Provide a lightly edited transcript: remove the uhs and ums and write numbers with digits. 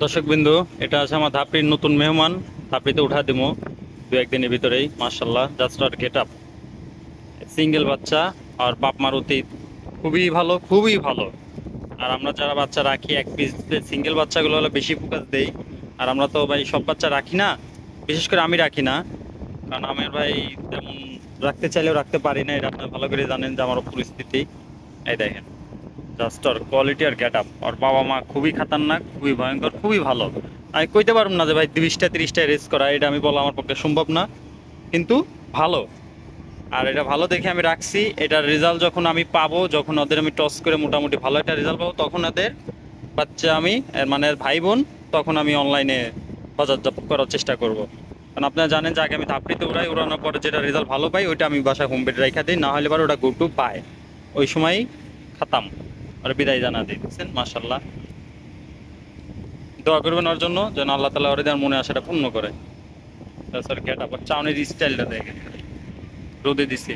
দর্শকবিন্দু, এটা আছে আমার ধাপড়ির নতুন মেহমান। ধাপড়িতে উঠা দিমো দু একদিনের ভিতরেই। মার্শাল্লাহ, জাস্ট আর গেট আপ, সিঙ্গেল বাচ্চা। আর বাপ মার অতীত খুবই ভালো, খুবই ভালো। আর আমরা যারা বাচ্চা রাখি, এক পিস সিঙ্গেল বাচ্চাগুলো হলে বেশি ফোকাস দেই। আর আমরা তো ভাই সব বাচ্চা রাখি না, বিশেষ করে আমি রাখি না, কারণ আমার ভাই তেমন রাখতে চাইলেও রাখতে পারি না। এটা আপনারা ভালো করে জানেন যে আমার পরিস্থিতি। এই দেখেন, জাস্ট ওর কোয়ালিটি আর গেট আপ। ওর বাবা মা খুবই খাতারনাক, খুবই ভয়ঙ্কর, খুবই ভালো। আমি কইতে পারবো না যে ভাই 20টা 30টা রেস করা, এটা আমি বলা আমার পক্ষে সম্ভব না, কিন্তু ভালো। আর এটা ভালো দেখে আমি রাখছি। এটার রেজাল্ট যখন আমি পাবো, যখন ওদের আমি টস করে মোটামুটি ভালো একটা রেজাল্ট পাবো, তখন ওদের বাচ্চা আমি মানে এর ভাই বোন, তখন আমি অনলাইনে বাজারজাত করার চেষ্টা করব। কারণ আপনারা জানেন যে আগে আমি ধাপড়িতে উড়াই, উড়ানোর পরে যেটা রেজাল্ট ভালো পাই ওইটা আমি বাসায় হোম বেড রেখা দিই, না হলে পরে ওটা গো টু পায়। ওই সময় খাতাম আর বিদায় জানা দিই, বুঝছেন? মাশাল্লাহ, দোয়া করবেন ওর জন্য যেন আল্লাহ তালা ওর মনে আশাটা পূর্ণ করে। তাছাড়া গেট আবার চাউনির স্টাইলটা দেখে রোদে দিছি।